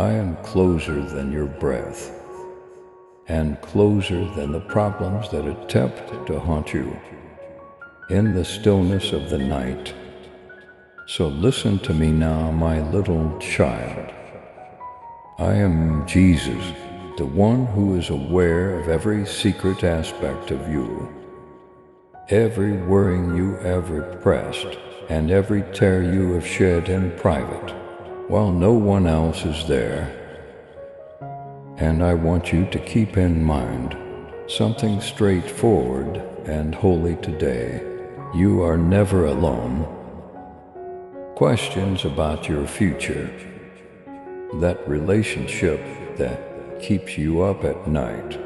I am closer than your breath, and closer than the problems that attempt to haunt you in the stillness of the night. So listen to me now, my little child. I am Jesus, the one who is aware of every secret aspect of you, every worrying you have repressed, and every tear you have shed in private, while no one else is there. And I want you to keep in mind something straightforward and holy today. You are never alone. Questions about your future, that relationship that keeps you up at night,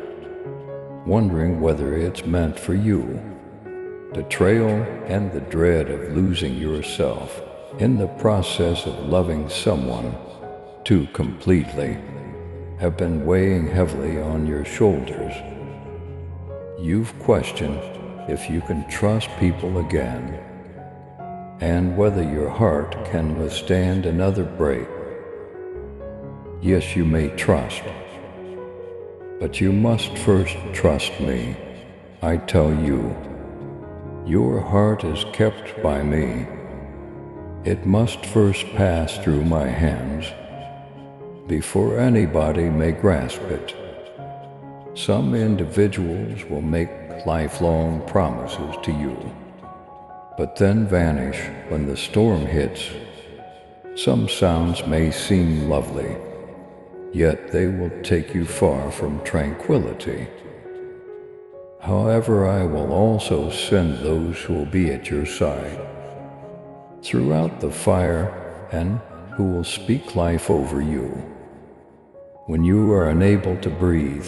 wondering whether it's meant for you, betrayal and the dread of losing yourself in the process of loving someone too completely, have been weighing heavily on your shoulders. You've questioned if you can trust people again, and whether your heart can withstand another break. Yes, you may trust, but you must first trust me. I tell you, your heart is kept by me. It must first pass through my hands before anybody may grasp it. Some individuals will make lifelong promises to you, but then vanish when the storm hits. Some sounds may seem lovely, yet they will take you far from tranquility. However, I will also send those who will be at your side throughout the fire and who will speak life over you when you are unable to breathe.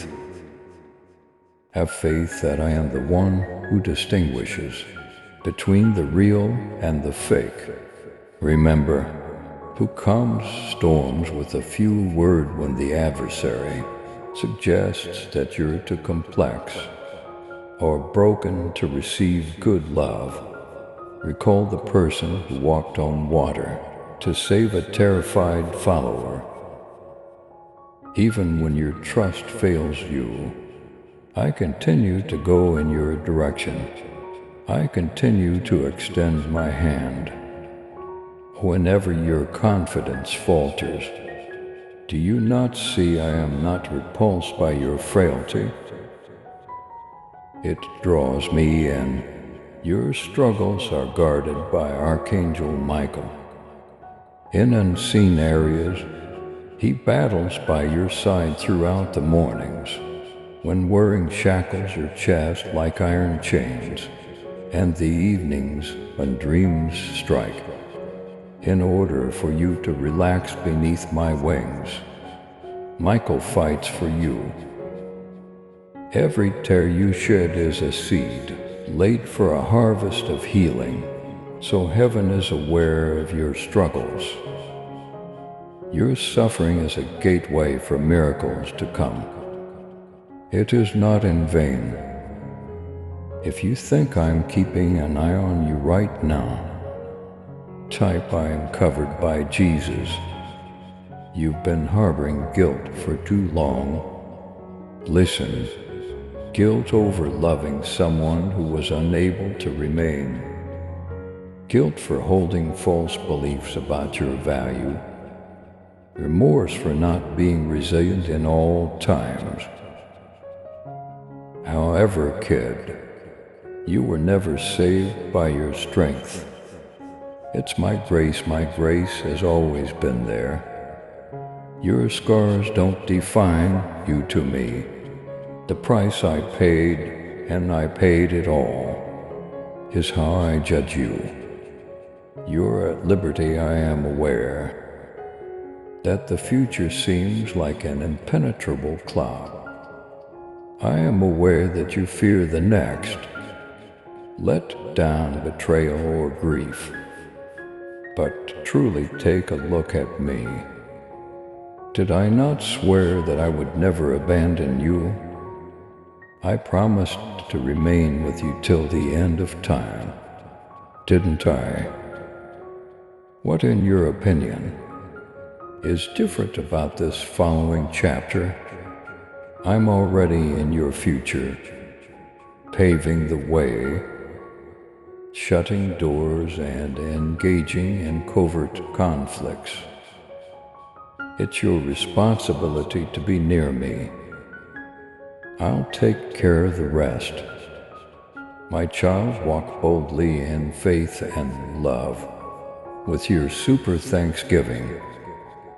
Have faith that I am the one who distinguishes between the real and the fake. Remember, who calms storms with a few words when the adversary suggests that you're too complex or broken to receive good love. Recall the person who walked on water to save a terrified follower. Even when your trust fails you, I continue to go in your direction. I continue to extend my hand. Whenever your confidence falters, do you not see I am not repulsed by your frailty? It draws me in. Your struggles are guarded by Archangel Michael. In unseen areas, he battles by your side throughout the mornings, when wearing shackles your chest like iron chains, and the evenings when dreams strike, in order for you to relax beneath my wings. Michael fights for you. Every tear you shed is a seed, laid for a harvest of healing, so heaven is aware of your struggles. Your suffering is a gateway for miracles to come. It is not in vain. If you think I'm keeping an eye on you right now, type I am covered by Jesus. You've been harboring guilt for too long. Listen, guilt over loving someone who was unable to remain. Guilt for holding false beliefs about your value. Remorse for not being resilient in all times. However, kid, you were never saved by your strength. It's my grace has always been there. Your scars don't define you to me. The price I paid, and I paid it all, is how I judge you. You're at liberty, I am aware that the future seems like an impenetrable cloud. I am aware that you fear the next, let down, betrayal, or grief. But truly take a look at me. Did I not swear that I would never abandon you? I promised to remain with you till the end of time, didn't I? What, in your opinion, is different about this following chapter. I'm already in your future, paving the way, shutting doors and engaging in covert conflicts. It's your responsibility to be near me. I'll take care of the rest. My child, walk boldly in faith and love. With your super thanksgiving,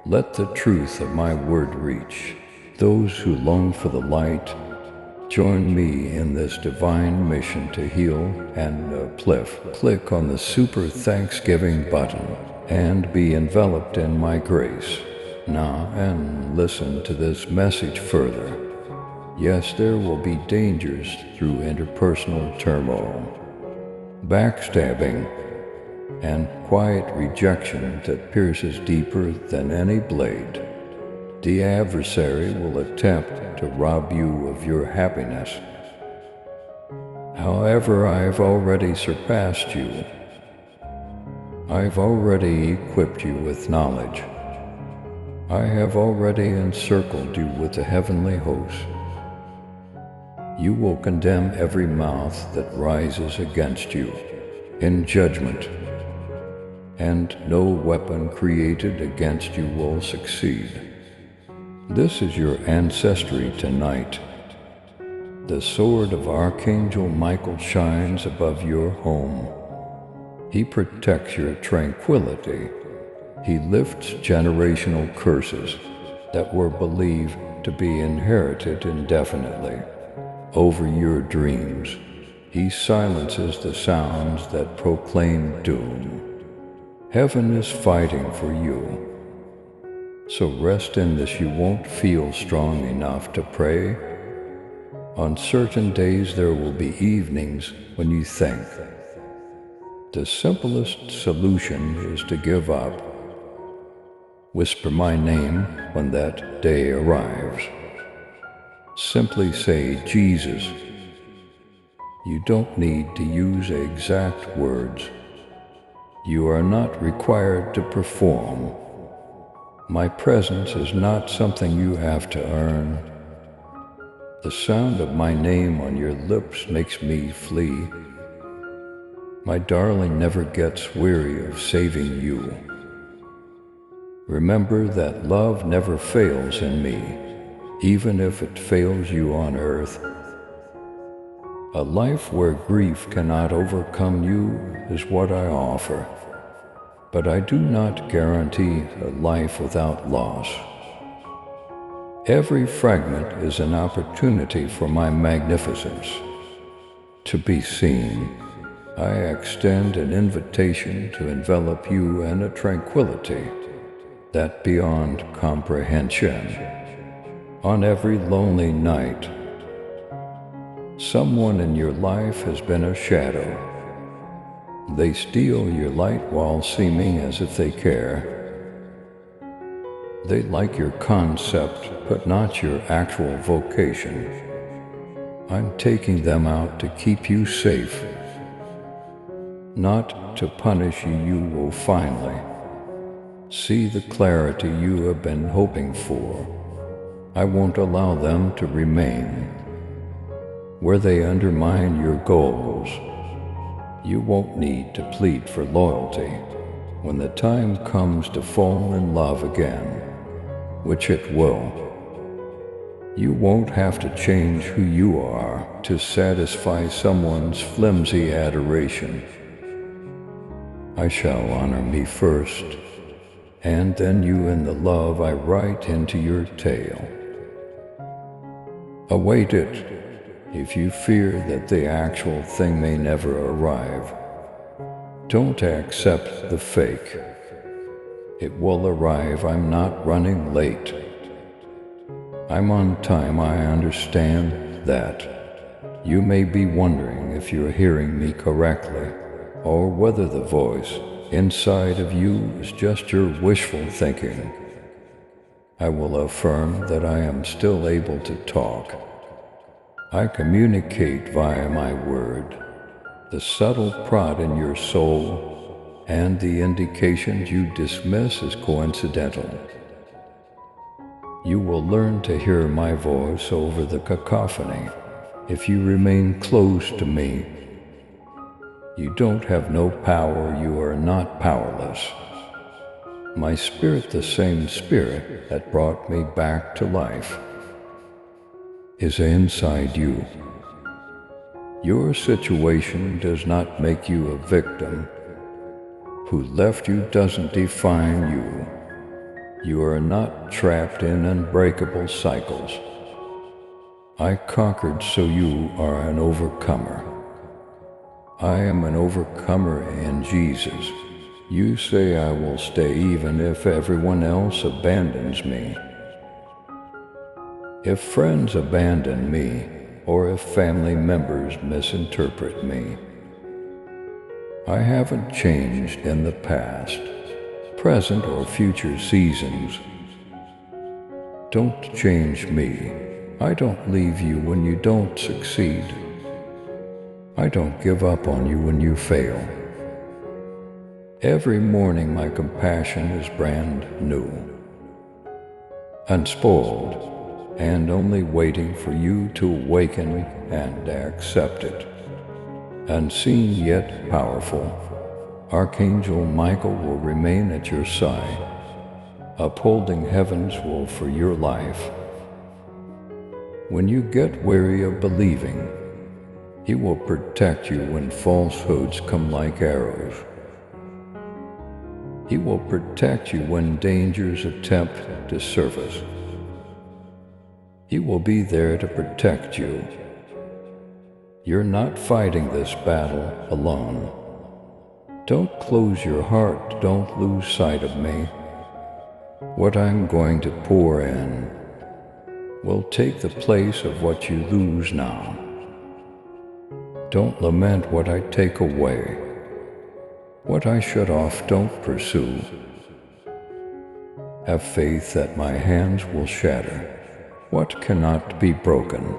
let the truth of my word reach those who long for the light. Join me in this divine mission to heal and uplift. Click on the super thanksgiving button and be enveloped in my grace. Now and listen to this message further. Yes, there will be dangers through interpersonal turmoil, backstabbing, and quiet rejection that pierces deeper than any blade. The adversary will attempt to rob you of your happiness. However, I've already surpassed you. I've already equipped you with knowledge. I have already encircled you with the heavenly host. You will condemn every mouth that rises against you in judgment, and no weapon created against you will succeed. This is your ancestry tonight. The sword of Archangel Michael shines above your home. He protects your tranquility. He lifts generational curses that were believed to be inherited indefinitely over your dreams. He silences the sounds that proclaim doom. Heaven is fighting for you. So rest in this. You won't feel strong enough to pray. On certain days there will be evenings when you think. The simplest solution is to give up. Whisper my name when that day arrives. Simply say, Jesus. You don't need to use exact words. You are not required to perform. My presence is not something you have to earn. The sound of my name on your lips makes me flee. My darling never gets weary of saving you. Remember that love never fails in me, even if it fails you on earth. A life where grief cannot overcome you is what I offer. But I do not guarantee a life without loss. Every fragment is an opportunity for my magnificence to be seen. I extend an invitation to envelop you in a tranquility that beyond comprehension. On every lonely night, someone in your life has been a shadow. They steal your light while seeming as if they care. They like your concept, but not your actual vocation. I'm taking them out to keep you safe, not to punish you. You will finally see the clarity you have been hoping for. I won't allow them to remain where they undermine your goals. You won't need to plead for loyalty when the time comes to fall in love again, which it will. You won't have to change who you are to satisfy someone's flimsy adoration. I shall honor me first, and then you in the love I write into your tale. Await it. If you fear that the actual thing may never arrive, don't accept the fake. It will arrive. I'm not running late. I'm on time. I understand that. You may be wondering if you're hearing me correctly, or whether the voice inside of you is just your wishful thinking. I will affirm that I am still able to talk. I communicate via my word, the subtle prod in your soul, and the indications you dismiss as coincidental. You will learn to hear my voice over the cacophony. If you remain close to me, you don't have no power, you are not powerless. My spirit, the same spirit that brought me back to life, is inside you. Your situation does not make you a victim. Who left you doesn't define you. You are not trapped in unbreakable cycles. I conquered, so you are an overcomer. I am an overcomer in Jesus. You say I will stay even if everyone else abandons me. If friends abandon me, or if family members misinterpret me, I haven't changed in the past, present, or future seasons. Don't change me. I don't leave you when you don't succeed. I don't give up on you when you fail. Every morning my compassion is brand new, unspoiled, and only waiting for you to awaken and accept it. Unseen yet powerful, Archangel Michael will remain at your side, upholding heaven's will for your life. When you get weary of believing, he will protect you when falsehoods come like arrows. He will protect you when dangers attempt to surface. He will be there to protect you. You're not fighting this battle alone. Don't close your heart, don't lose sight of me. What I'm going to pour in will take the place of what you lose now. Don't lament what I take away. What I shut off, don't pursue. Have faith that my hands will shatter what cannot be broken,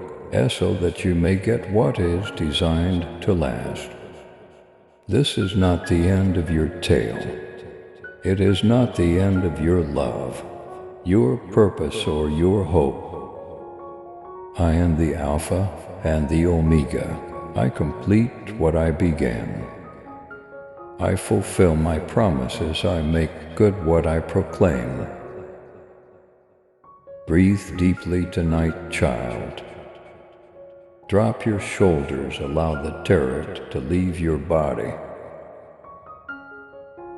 so that you may get what is designed to last. This is not the end of your tale. It is not the end of your love, your purpose, or your hope. I am the Alpha and the Omega. I complete what I began. I fulfill my promises. I make good what I proclaim. Breathe deeply tonight, child. Drop your shoulders, allow the terror to leave your body.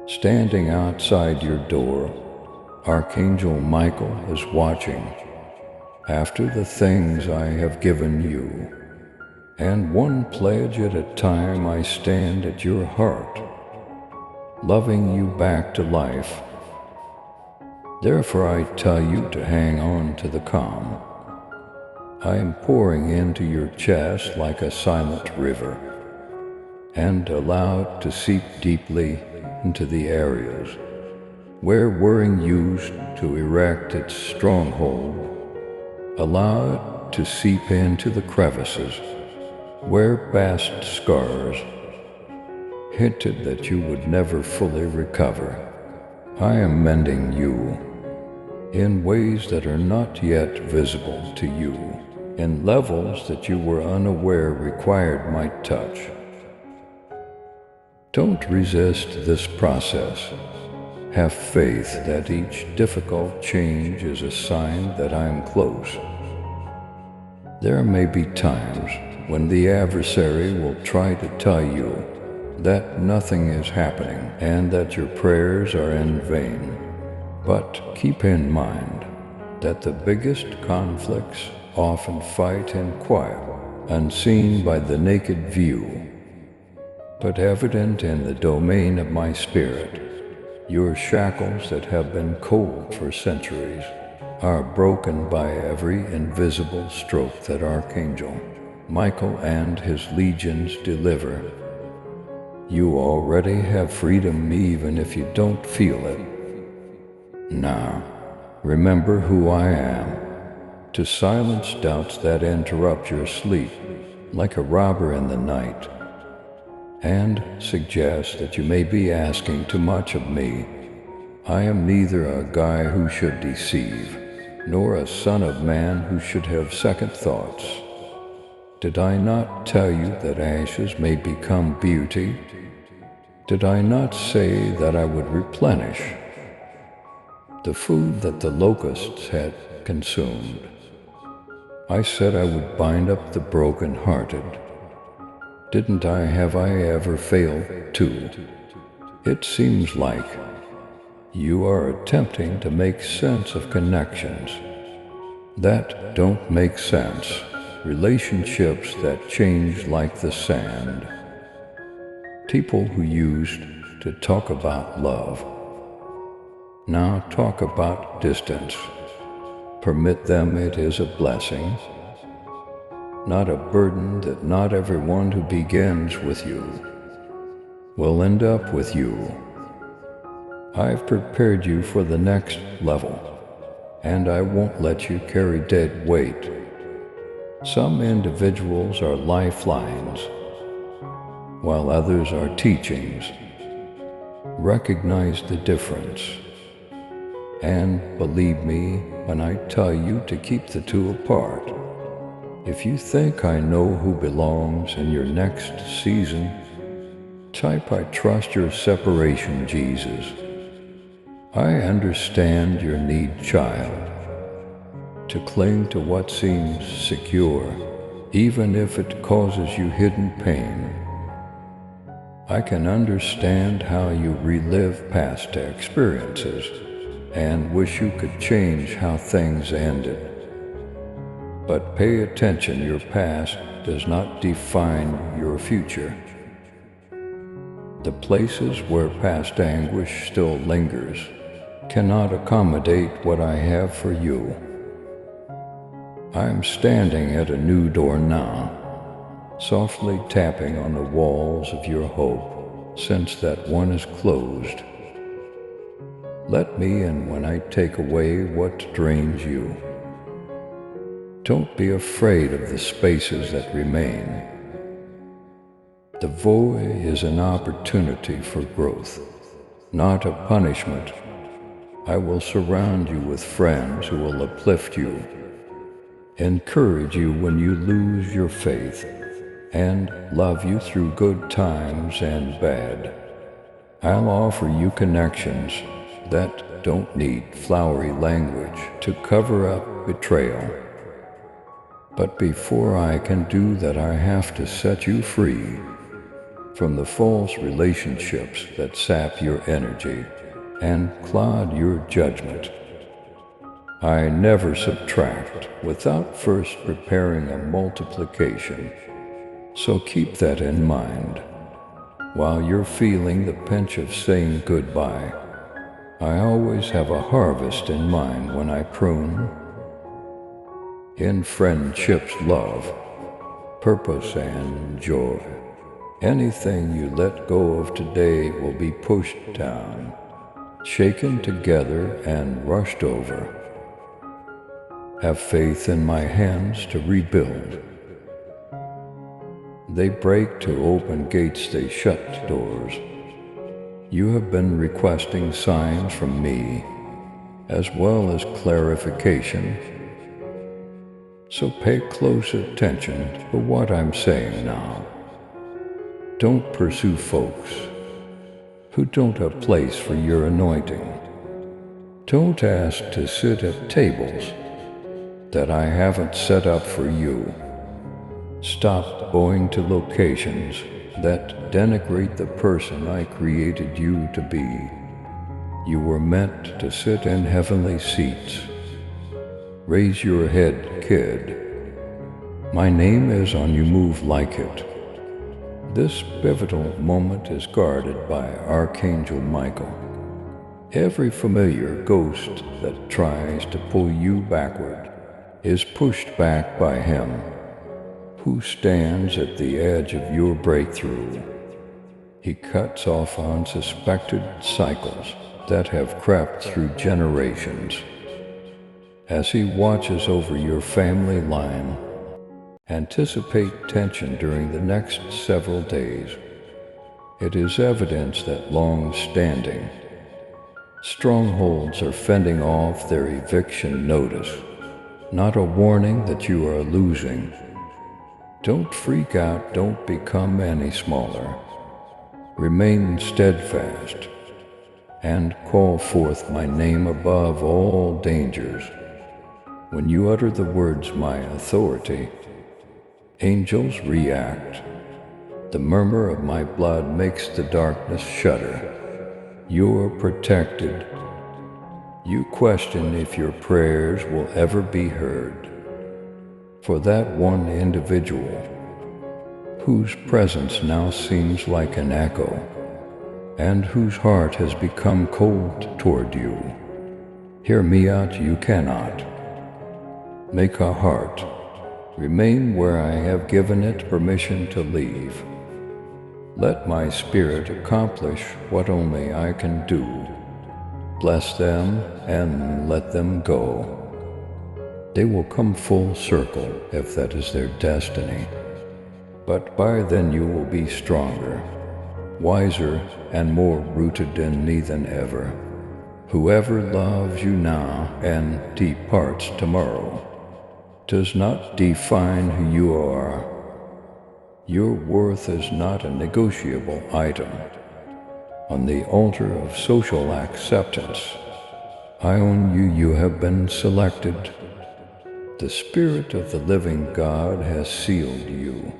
Standing outside your door, Archangel Michael is watching after the things I have given you. And one pledge at a time I stand at your heart, loving you back to life. Therefore I tell you to hang on to the calm. I am pouring into your chest like a silent river, and allow it to seep deeply into the areas where worrying used to erect its stronghold. Allow it to seep into the crevices where past scars hinted that you would never fully recover. I am mending you in ways that are not yet visible to you, in levels that you were unaware required my touch. Don't resist this process. Have faith that each difficult change is a sign that I am close. There may be times when the adversary will try to tell you that nothing is happening and that your prayers are in vain. But keep in mind that the biggest conflicts often fight in quiet, unseen by the naked view, but evident in the domain of my spirit. Your shackles that have been cold for centuries are broken by every invisible stroke that Archangel Michael and his legions deliver. You already have freedom even if you don't feel it. Now, remember who I am, to silence doubts that interrupt your sleep like a robber in the night, and suggest that you may be asking too much of me. I am neither a guy who should deceive, nor a son of man who should have second thoughts. Did I not tell you that ashes may become beauty? Did I not say that I would replenish the food that the locusts had consumed? I said I would bind up the broken-hearted. Didn't I? Have I ever failed to? It seems like you are attempting to make sense of connections that don't make sense, relationships that change like the sand. People who used to talk about love now talk about distance. Permit them, it is a blessing, not a burden, that not everyone who begins with you will end up with you. I've prepared you for the next level, and I won't let you carry dead weight. Some individuals are lifelines, while others are teachings. Recognize the difference, and believe me when I tell you to keep the two apart. If you think I know who belongs in your next season, type I trust your separation, Jesus. I understand your need, child, to cling to what seems secure, even if it causes you hidden pain. I can understand how you relive past experiences and wish you could change how things ended. But pay attention, your past does not define your future. The places where past anguish still lingers cannot accommodate what I have for you. I am standing at a new door now, softly tapping on the walls of your hope, since that one is closed. Let me in when I take away what drains you. Don't be afraid of the spaces that remain. The void is an opportunity for growth, not a punishment. I will surround you with friends who will uplift you, encourage you when you lose your faith, and love you through good times and bad. I'll offer you connections that don't need flowery language to cover up betrayal. But before I can do that, I have to set you free from the false relationships that sap your energy and cloud your judgment. I never subtract without first preparing a multiplication, so keep that in mind. While you're feeling the pinch of saying goodbye, I always have a harvest in mind when I prune. In friendships, love, purpose, and joy, anything you let go of today will be pushed down, shaken together, and rushed over. Have faith in my hands to rebuild. They break to open gates, they shut doors. You have been requesting signs from me, as well as clarification. So pay close attention to what I'm saying now. Don't pursue folks who don't have place for your anointing. Don't ask to sit at tables that I haven't set up for you. Stop going to locations that denigrate the person I created you to be. You were meant to sit in heavenly seats. Raise your head, kid. My name is on you, move like it. This pivotal moment is guarded by Archangel Michael. Every familiar ghost that tries to pull you backward is pushed back by him who stands at the edge of your breakthrough. He cuts off unsuspected cycles that have crept through generations. As he watches over your family line, anticipate tension during the next several days. It is evidence that long-standing Strongholds are fending off their eviction notice, not a warning that you are losing. Don't freak out, don't become any smaller. Remain steadfast and call forth my name above all dangers. When you utter the words my authority, angels react. The murmur of my blood makes the darkness shudder. You're protected. You question if your prayers will ever be heard. For that one individual, whose presence now seems like an echo, and whose heart has become cold toward you, hear me out, you cannot. Make a heart. Remain where I have given it permission to leave. Let my spirit accomplish what only I can do. Bless them and let them go. They will come full circle if that is their destiny. But by then you will be stronger, wiser, and more rooted in me than ever. Whoever loves you now and departs tomorrow does not define who you are. Your worth is not a negotiable item. On the altar of social acceptance, I own you, you have been selected. The Spirit of the living God has sealed you.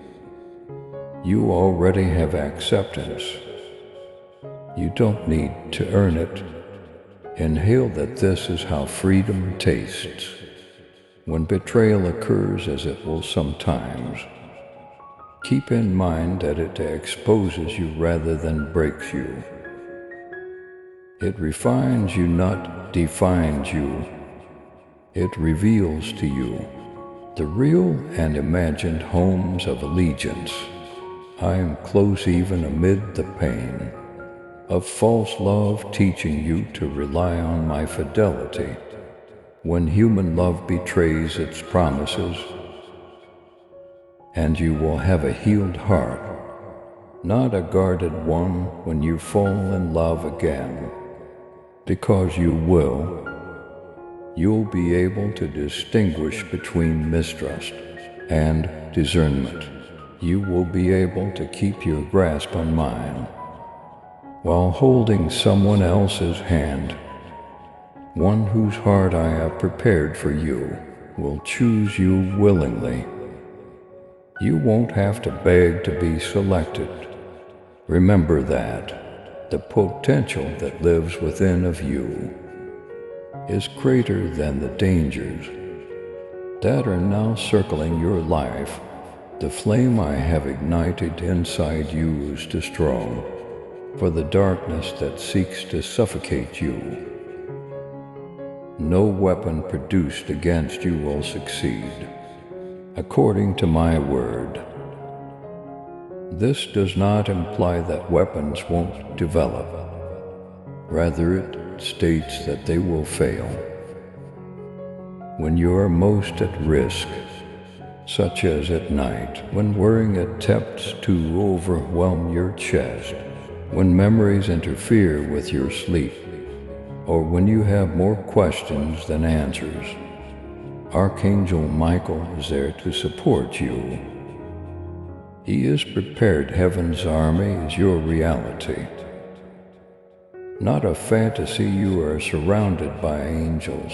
You already have acceptance. You don't need to earn it. Inhale that this is how freedom tastes. When betrayal occurs, as it will sometimes, keep in mind that it exposes you rather than breaks you. It refines you, not defines you. It reveals to you the real and imagined homes of allegiance. I am close even amid the pain of false love, teaching you to rely on my fidelity when human love betrays its promises. And you will have a healed heart, not a guarded one when you fall in love again, because you will. You'll be able to distinguish between mistrust and discernment. You will be able to keep your grasp on mine while holding someone else's hand. One whose heart I have prepared for you will choose you willingly. You won't have to beg to be selected. Remember that the potential that lives within of you is greater than the dangers that are now circling your life. The flame I have ignited inside you is too strong for the darkness that seeks to suffocate you. No weapon produced against you will succeed, according to my word. This does not imply that weapons won't develop. Rather, it states that they will fail. When you are most at risk, such as at night, when worrying attempts to overwhelm your chest, when memories interfere with your sleep, or when you have more questions than answers, Archangel Michael is there to support you. He has prepared heaven's army as your reality. Not a fantasy, you are surrounded by angels,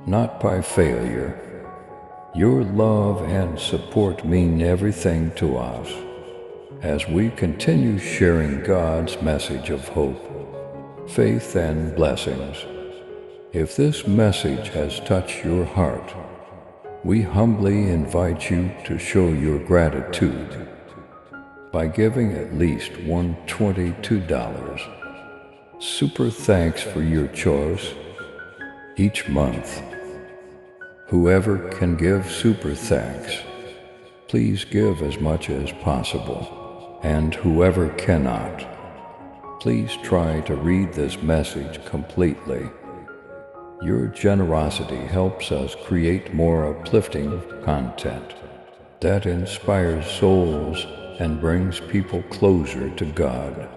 not by failure. Your love and support mean everything to us as we continue sharing God's message of hope, faith, and blessings. If this message has touched your heart, we humbly invite you to show your gratitude by giving at least $122. Super thanks for your choice each month. Whoever can give super thanks, please give as much as possible. And whoever cannot, please try to read this message completely. Your generosity helps us create more uplifting content that inspires souls and brings people closer to God.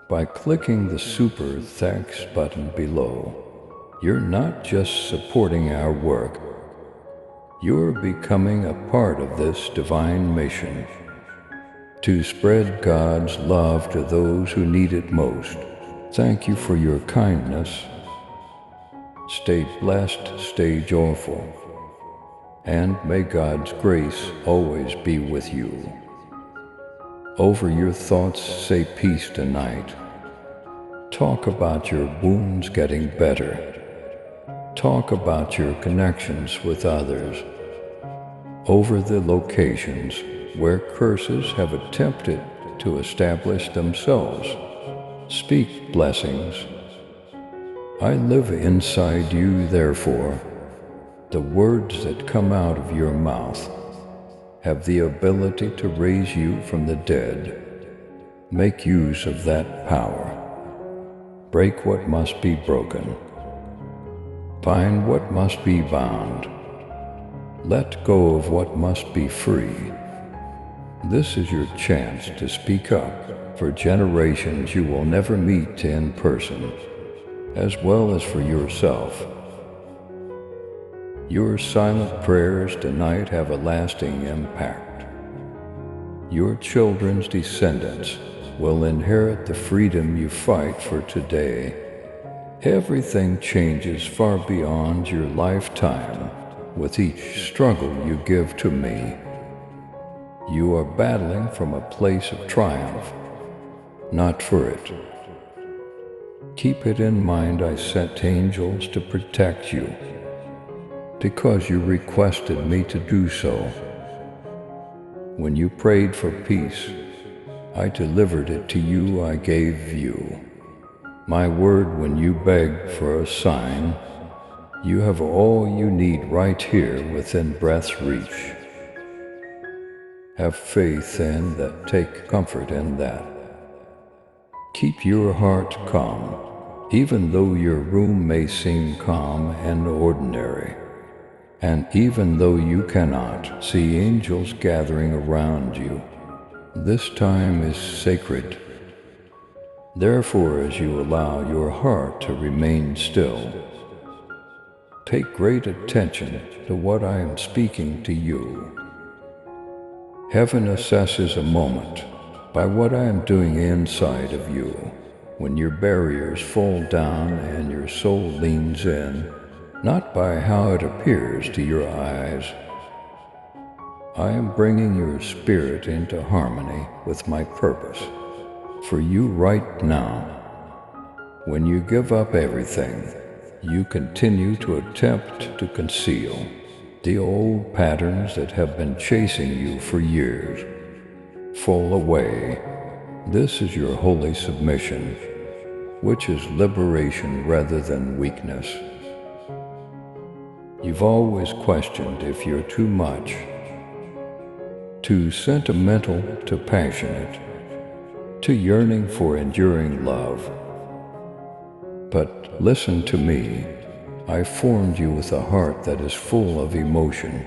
By clicking the Super Thanks button below, you're not just supporting our work, you're becoming a part of this divine mission to spread God's love to those who need it most. Thank you for your kindness. Stay blessed, stay joyful, and may God's grace always be with you. Over your thoughts, say peace tonight. Talk about your wounds getting better. Talk about your connections with others. Over the locations where curses have attempted to establish themselves, speak blessings. I live inside you, therefore, the words that come out of your mouth have the ability to raise you from the dead. Make use of that power. Break what must be broken. Bind what must be bound. Let go of what must be free. This is your chance to speak up for generations you will never meet in person, as well as for yourself. Your silent prayers tonight have a lasting impact. Your children's descendants will inherit the freedom you fight for today. Everything changes far beyond your lifetime with each struggle you give to me. You are battling from a place of triumph, not for it. Keep it in mind I sent angels to protect you, because you requested me to do so. When you prayed for peace, I delivered it to you, I gave you my word. When you begged for a sign, you have all you need right here within breath's reach. Have faith in that, take comfort in that. Keep your heart calm, even though your room may seem calm and ordinary, and even though you cannot see angels gathering around you. This time is sacred. Therefore, as you allow your heart to remain still, take great attention to what I am speaking to you. Heaven assesses a moment by what I am doing inside of you. When your barriers fall down and your soul leans in, not by how it appears to your eyes. I am bringing your spirit into harmony with my purpose for you right now. When you give up everything, you continue to attempt to conceal the old patterns that have been chasing you for years. Fall away. This is your holy submission, which is liberation rather than weakness. You've always questioned if you're too much, too sentimental, too passionate, too yearning for enduring love. But listen to me. I formed you with a heart that is full of emotion,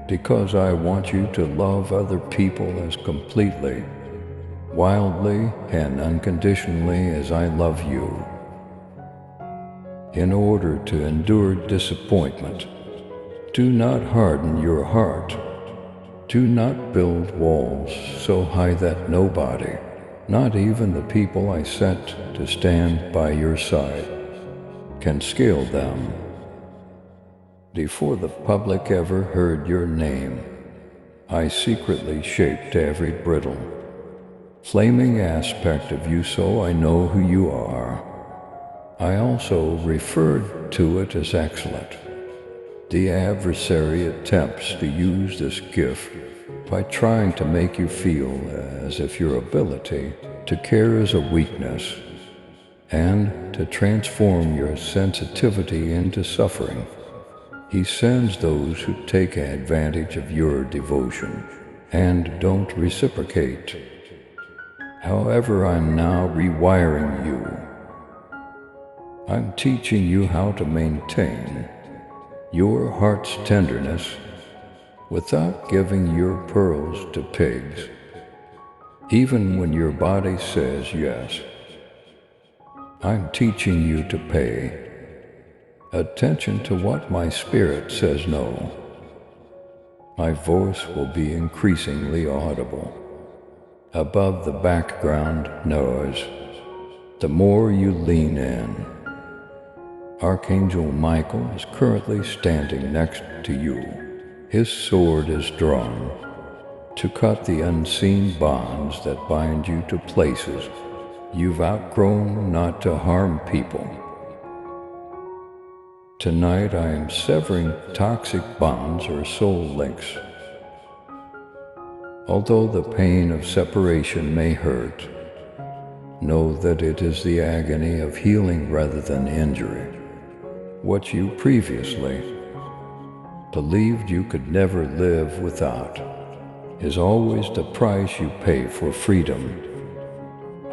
because I want you to love other people as completely, wildly, and unconditionally as I love you. In order to endure disappointment, do not harden your heart. Do not build walls so high that nobody, not even the people I sent to stand by your side, can scale them. Before the public ever heard your name, I secretly shaped every brittle, flaming aspect of you so I know who you are. I also referred to it as excellent. The adversary attempts to use this gift by trying to make you feel as if your ability to care is a weakness, and to transform your sensitivity into suffering. He sends those who take advantage of your devotion and don't reciprocate. However, I'm now rewiring you. I'm teaching you how to maintain your heart's tenderness without giving your pearls to pigs. Even when your body says yes, I'm teaching you to pay attention to what my spirit says no. My voice will be increasingly audible above the background noise. The more you lean in, Archangel Michael is currently standing next to you. His sword is drawn to cut the unseen bonds that bind you to places you've outgrown, not to harm people. Tonight I am severing toxic bonds or soul links. Although the pain of separation may hurt, know that it is the agony of healing rather than injury. What you previously believed you could never live without is always the price you pay for freedom.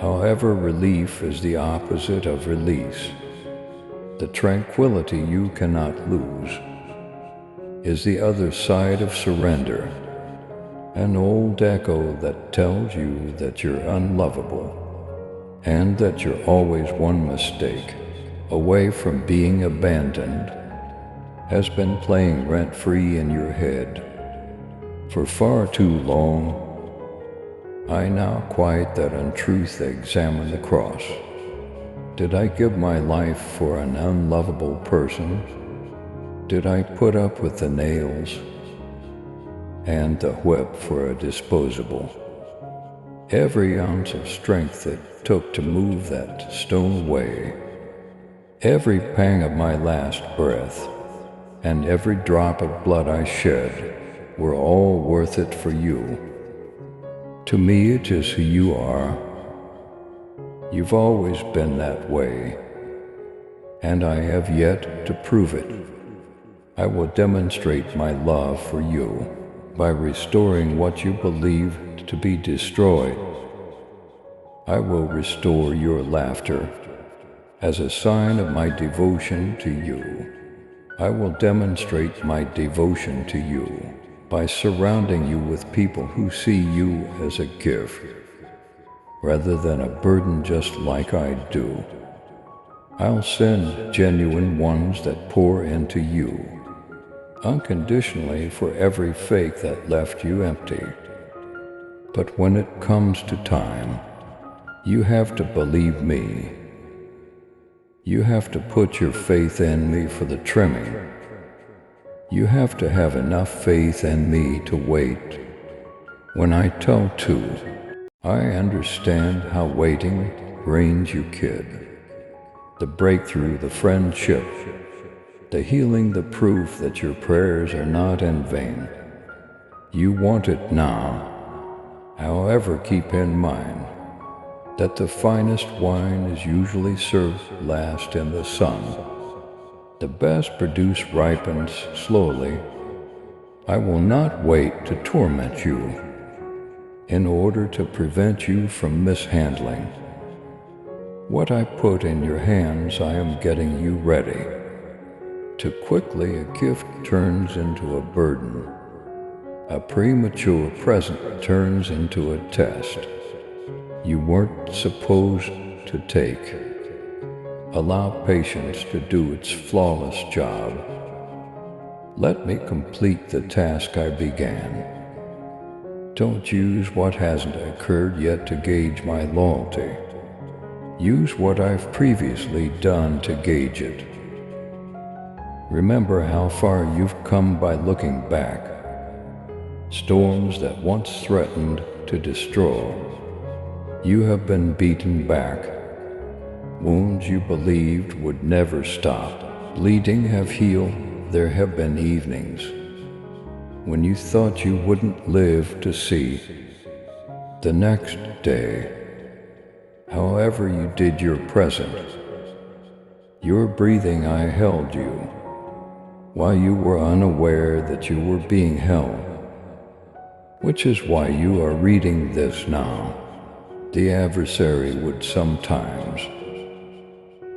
However, relief is the opposite of release. The tranquility you cannot lose is the other side of surrender, an old echo that tells you that you're unlovable and that you're always one mistake away from being abandoned has been playing rent-free in your head for far too long. I now quiet that untruth, examine the cross. Did I give my life for an unlovable person? Did I put up with the nails and the whip for a disposable? Every ounce of strength it took to move that stone away, every pang of my last breath, and every drop of blood I shed were all worth it for you. To me, it is who you are. You've always been that way, and I have yet to prove it. I will demonstrate my love for you by restoring what you believed to be destroyed. I will restore your laughter as a sign of my devotion to you. I will demonstrate my devotion to you by surrounding you with people who see you as a gift rather than a burden, just like I do. I'll send genuine ones that pour into you unconditionally for every fake that left you empty. But when it comes to time, you have to believe me. You have to put your faith in me for the trimming. You have to have enough faith in me to wait when I tell two. I understand how waiting drains you, kid. The breakthrough, the friendship, the healing, the proof that your prayers are not in vain. You want it now. However, keep in mind that the finest wine is usually served last in the sun. The best produce ripens slowly. I will not wait to torment you in order to prevent you from mishandling. What I put in your hands, I am getting you ready. Too quickly, a gift turns into a burden. A premature present turns into a test you weren't supposed to take. Allow patience to do its flawless job. Let me complete the task I began. Don't use what hasn't occurred yet to gauge my loyalty. Use what I've previously done to gauge it. Remember how far you've come by looking back. Storms that once threatened to destroy, you have been beaten back. Wounds you believed would never stop bleeding have healed. There have been evenings when you thought you wouldn't live to see the next day. However you did your present, your breathing, I held you while you were unaware that you were being held, which is why you are reading this now. The adversary would sometimes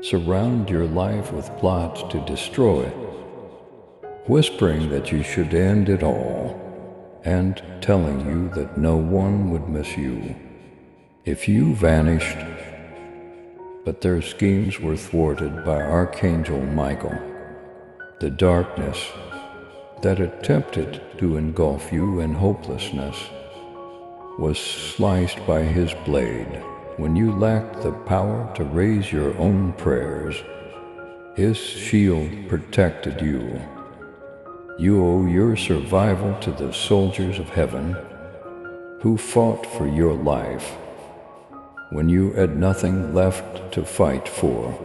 surround your life with plots to destroy it, whispering that you should end it all and telling you that no one would miss you if you vanished. but their schemes were thwarted by Archangel Michael. The darkness that attempted to engulf you in hopelessness was sliced by his blade. When you lacked the power to raise your own prayers, his shield protected you. You owe your survival to the soldiers of heaven who fought for your life when you had nothing left to fight for,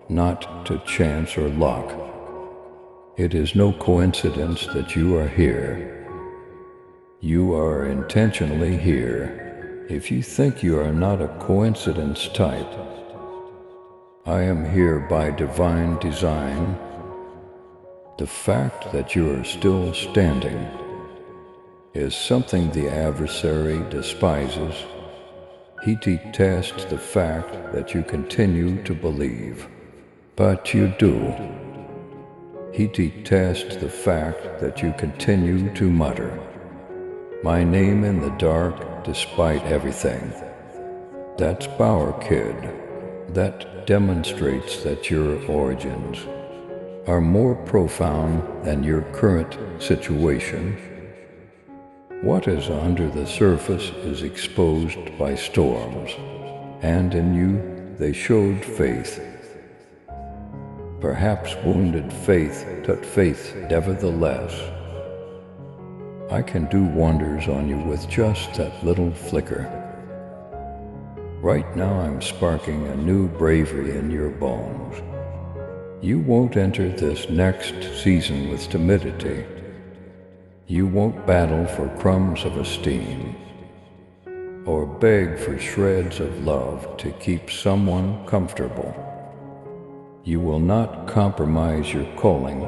not to chance or luck. It is no coincidence that you are here. You are intentionally here. If you think you are not a coincidence type, I am here by divine design. The fact that you are still standing is something the adversary despises. He detests the fact that you continue to believe, but you do. He detests the fact that you continue to mutter, "My name in the dark despite everything." That's Power Kid. That demonstrates that your origins are more profound than your current situation. What is under the surface is exposed by storms, and in you they showed faith. Perhaps wounded faith, but faith nevertheless. I can do wonders on you with just that little flicker. Right now I'm sparking a new bravery in your bones. You won't enter this next season with timidity. You won't battle for crumbs of esteem, or beg for shreds of love to keep someone comfortable. You will not compromise your calling.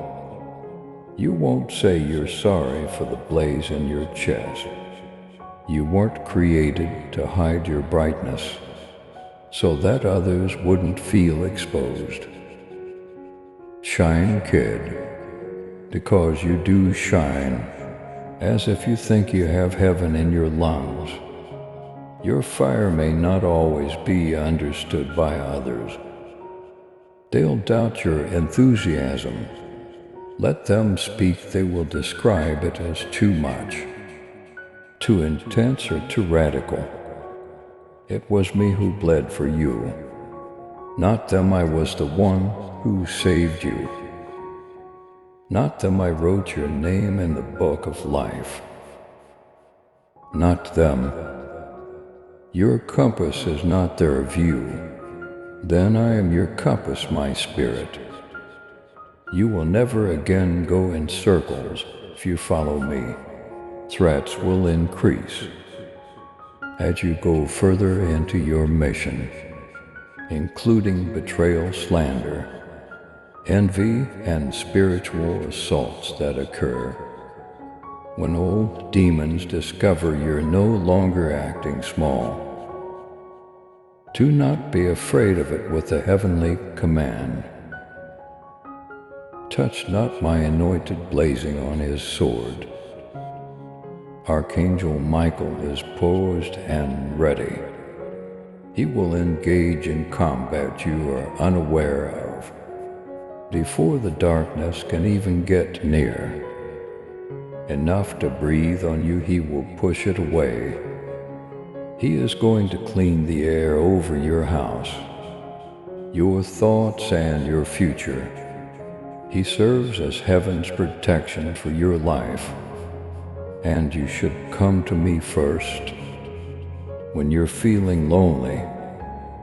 You won't say you're sorry for the blaze in your chest. You weren't created to hide your brightness so that others wouldn't feel exposed. Shine, kid, because you do shine, as if you think you have heaven in your lungs. Your fire may not always be understood by others. They'll doubt your enthusiasm. Let them speak, they will describe it as too much, too intense or too radical. It was me who bled for you, not them. I was the one who saved you. Not them. I wrote your name in the book of life. Not them. Your compass is not their view. Then I am your compass, my spirit. You will never again go in circles if you follow me. Threats will increase as you go further into your mission, including betrayal, slander, envy, and spiritual assaults that occur when old demons discover you're no longer acting small. Do not be afraid of it with a heavenly command. Touch not my anointed blazing on his sword. Archangel Michael is poised and ready. He will engage in combat you are unaware of. Before the darkness can even get near, enough to breathe on you, he will push it away. He is going to clean the air over your house, your thoughts, and your future. He serves as heaven's protection for your life, and you should come to me first. When you're feeling lonely,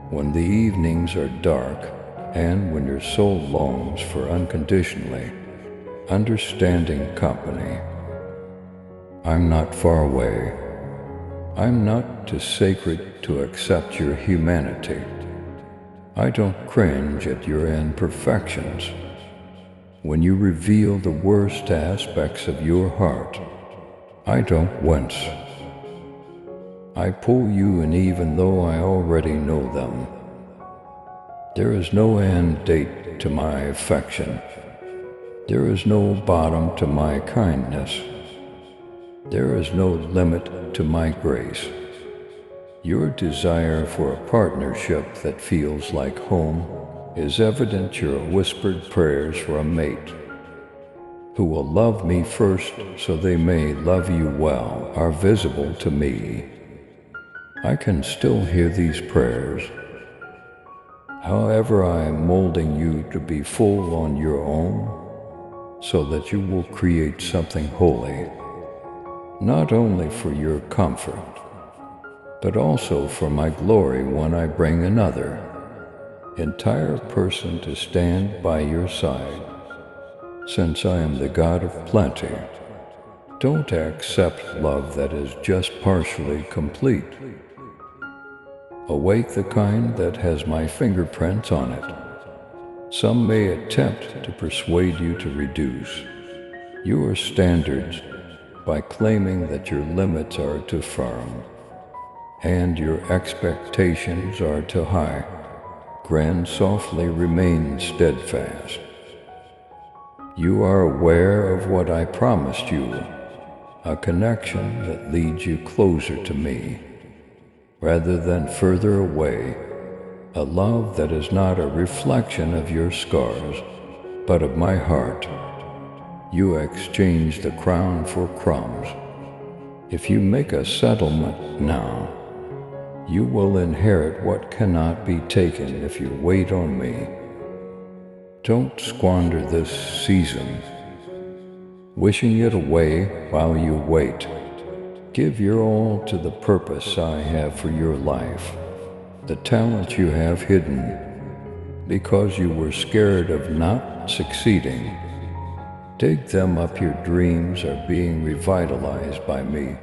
when the evenings are dark, and when your soul longs for unconditionally understanding company, I'm not far away. I'm not too sacred to accept your humanity. I don't cringe at your imperfections. When you reveal the worst aspects of your heart, I don't wince. I pull you in even though I already know them. There is no end date to my affection. There is no bottom to my kindness. There is no limit to my grace. Your desire for a partnership that feels like home is evident. Your whispered prayers for a mate who will love me first so they may love you well are visible to me. I can still hear these prayers. However, I am molding you to be full on your own so that you will create something holy, not only for your comfort, but also for my glory when I bring another entire person to stand by your side. Since I am the God of plenty, don't accept love that is just partially complete. Awake the kind that has my fingerprints on it. Some may attempt to persuade you to reduce your standards by claiming that your limits are too firm and your expectations are too high. Grand softly remain steadfast. You are aware of what I promised you, a connection that leads you closer to me, rather than further away, a love that is not a reflection of your scars, but of my heart. You exchange the crown for crumbs. If you make a settlement now, you will inherit what cannot be taken if you wait on me. Don't squander this season, wishing it away while you wait. Give your all to the purpose I have for your life, the talent you have hidden because you were scared of not succeeding. Dig them up. Your dreams are being revitalized by me.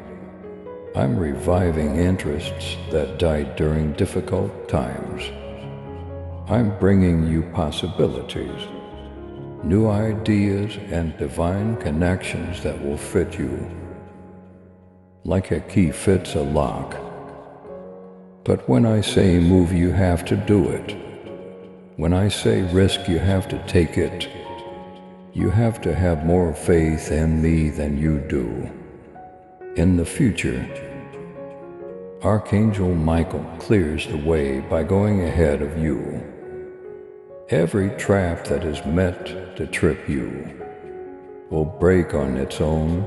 I'm reviving interests that died during difficult times. I'm bringing you possibilities, new ideas, and divine connections that will fit you. Like a key fits a lock. But when I say move, you have to do it. When I say risk, you have to take it. You have to have more faith in me than you do. In the future, Archangel Michael clears the way by going ahead of you. Every trap that is meant to trip you will break on its own.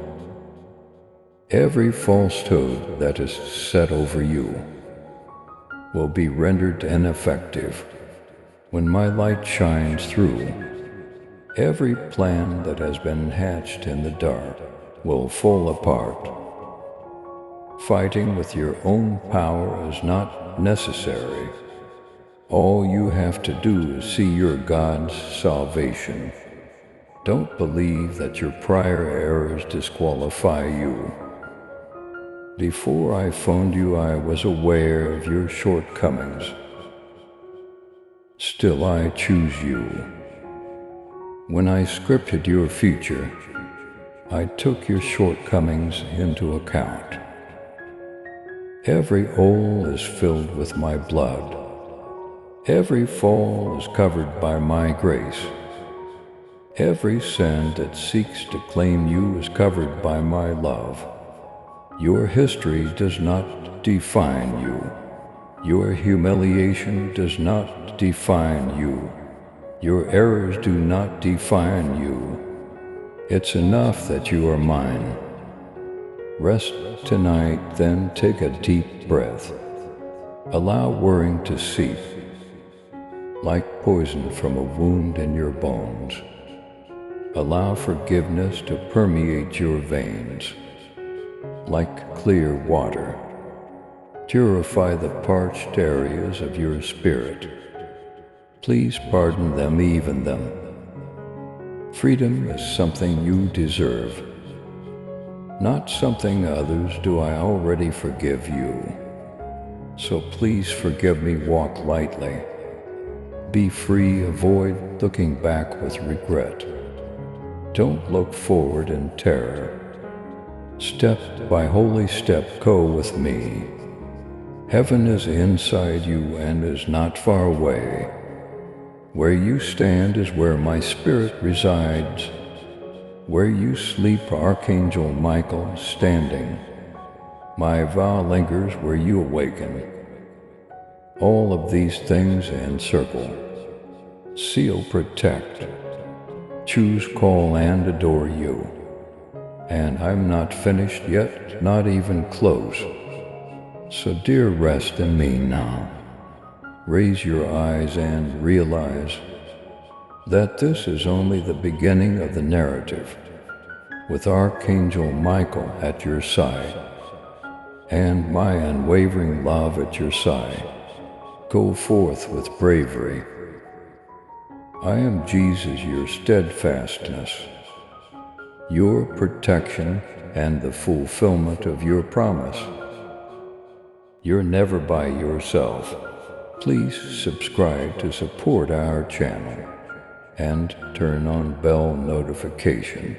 Every falsehood that is set over you will be rendered ineffective when my light shines through. Every plan that has been hatched in the dark will fall apart. Fighting with your own power is not necessary. All you have to do is see your God's salvation. Don't believe that your prior errors disqualify you. Before I phoned you, I was aware of your shortcomings. Still, I choose you. When I scripted your future, I took your shortcomings into account. Every hole is filled with my blood. Every fall is covered by my grace. Every sin that seeks to claim you is covered by my love. Your history does not define you. Your humiliation does not define you. Your errors do not define you. It's enough that you are mine. Rest tonight, then take a deep breath. Allow worrying to seep like poison from a wound in your bones. Allow forgiveness to permeate your veins like clear water. Purify the parched areas of your spirit. Please pardon them, even them. Freedom is something you deserve, not something others do. I already forgive you. So please forgive me. Walk lightly. Be free. Avoid looking back with regret. Don't look forward in terror. Step by holy step, go with me. Heaven is inside you and is not far away. Where you stand is where my spirit resides. Where you sleep, Archangel Michael is standing. My vow lingers where you awaken. All of these things encircle, seal, protect, choose, call, and adore you. And I'm not finished yet, not even close. So dear, rest in me now. Raise your eyes and realize that this is only the beginning of the narrative, with Archangel Michael at your side, and my unwavering love at your side. Go forth with bravery. I am Jesus, your steadfastness, your protection, and the fulfillment of your promise. You're never by yourself. Please subscribe to support our channel and turn on bell notification.